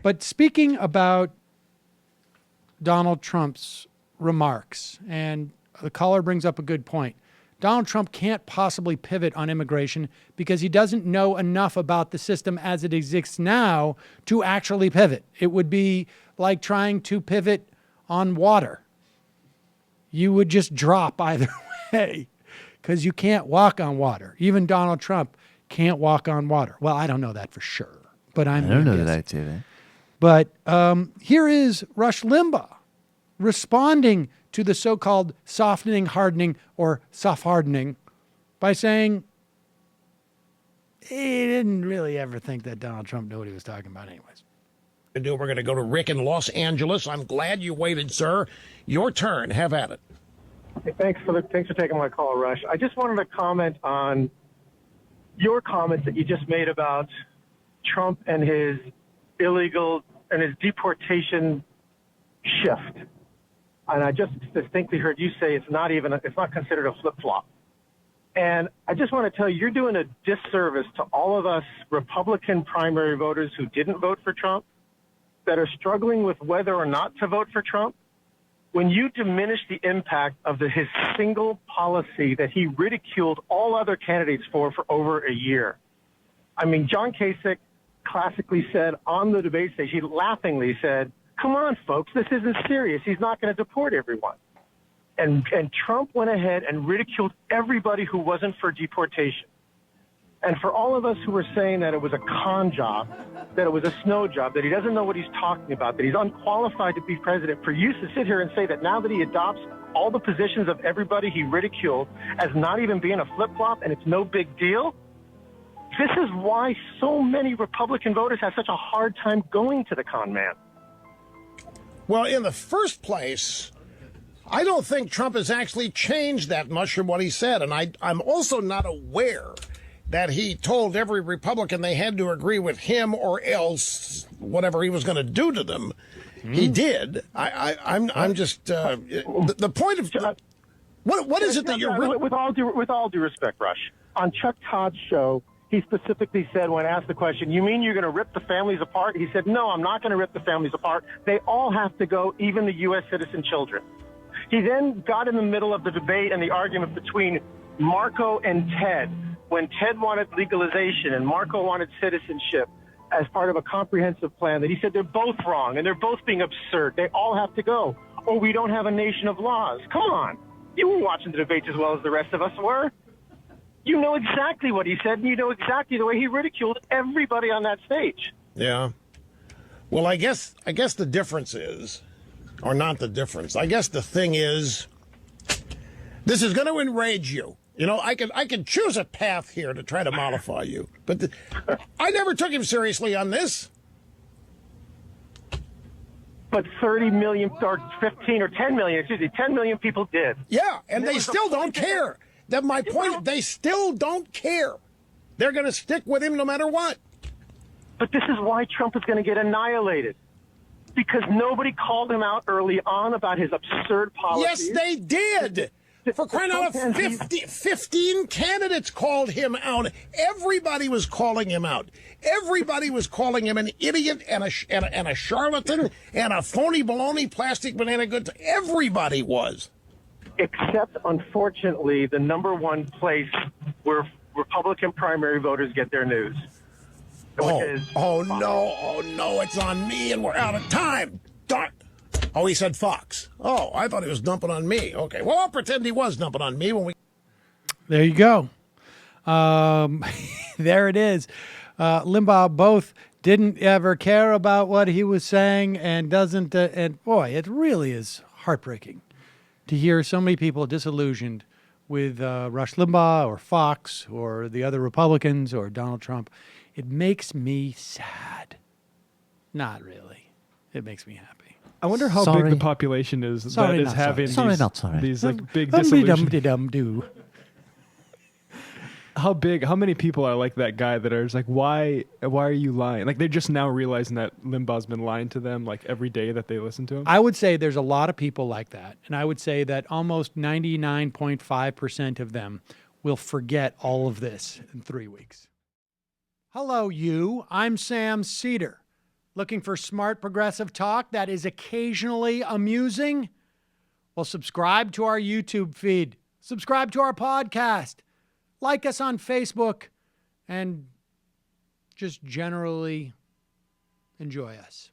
But speaking about Donald Trump's remarks, and the caller brings up a good point. Donald Trump can't possibly pivot on immigration because he doesn't know enough about the system as it exists now to actually pivot. It would be like trying to pivot on water. You would just drop either way because you can't walk on water. Even Donald Trump can't walk on water. Well, I don't know that for sure, but I don't know that I'd say that. But here is Rush Limbaugh responding to the so-called softening, hardening, or soft hardening by saying he didn't really ever think that Donald Trump knew what he was talking about anyways. We're going to go to Rick in Los Angeles. I'm glad you waited, sir. Your turn. Have at it. Hey, thanks for taking my call, Rush. I just wanted to comment on your comments that you just made about Trump and his illegal and his deportation shift. And I just distinctly heard you say it's not considered a flip-flop. And I just want to tell you, you're doing a disservice to all of us Republican primary voters who didn't vote for Trump, that are struggling with whether or not to vote for Trump, when you diminish the impact of his single policy that he ridiculed all other candidates for over a year. I mean, John Kasich classically said on the debate stage, he laughingly said, come on, folks, this isn't serious. He's not going to deport everyone. And Trump went ahead and ridiculed everybody who wasn't for deportation. And for all of us who were saying that it was a con job, that it was a snow job, that he doesn't know what he's talking about, that he's unqualified to be president, for you to sit here and say that now that he adopts all the positions of everybody he ridiculed as not even being a flip-flop and it's no big deal, this is why so many Republican voters have such a hard time going to the con man. Well, in the first place, I don't think Trump has actually changed that much from what he said. And I'm also not aware that he told every Republican they had to agree with him or else whatever he was going to do to them. He did. I'm just the point of what is it that you're with all due respect, Rush, on Chuck Todd's show, he specifically said when asked the question, you mean you're going to rip the families apart? He said, no, I'm not going to rip the families apart. They all have to go, even the U.S. citizen children. He then got in the middle of the debate and the argument between Marco and Ted, when Ted wanted legalization and Marco wanted citizenship as part of a comprehensive plan, that he said they're both wrong and they're both being absurd. They all have to go, or we don't have a nation of laws. Come on. You were watching the debates as well as the rest of us were. You know exactly what he said, and you know exactly the way he ridiculed everybody on that stage. Yeah. Well, I guess the difference is, or not the difference, I guess the thing is, this is going to enrage you. You know, I could choose a path here to try to mollify you, but I never took him seriously on this. But 30 million, or 15 or 10 million, 10 million people did. Yeah, and they still don't care. That's my point. They still don't care. They're going to stick with him no matter what. But this is why Trump is going to get annihilated. Because nobody called him out early on about his absurd policies. Yes, they did. For crying out loud, 15 candidates called him out. Everybody was calling him out. Everybody was calling him an idiot and a charlatan and a phony baloney plastic banana goods. Everybody was. Except, unfortunately, the number one place where Republican primary voters get their news. Oh, no, it's on me and we're out of time. Darn. Oh, he said Fox. Oh, I thought he was dumping on me. Okay, well, I'll pretend he was dumping on me when we... There you go. There it is. Limbaugh both didn't ever care about what he was saying and doesn't... and boy, it really is heartbreaking to hear so many people disillusioned with Rush Limbaugh or Fox or the other Republicans or Donald Trump. It makes me sad. Not really. It makes me happy. I wonder how big the population is that is having these like big disillusions. How many people are like that guy that are just like, why are you lying? Like they're just now realizing that Limbaugh's been lying to them like every day that they listen to him. I would say there's a lot of people like that. And I would say that almost 99.5% of them will forget all of this in 3 weeks. Hello, you. I'm Sam Seder. Looking for smart progressive talk that is occasionally amusing? Well, subscribe to our YouTube feed. Subscribe to our podcast. Like us on Facebook. And just generally enjoy us.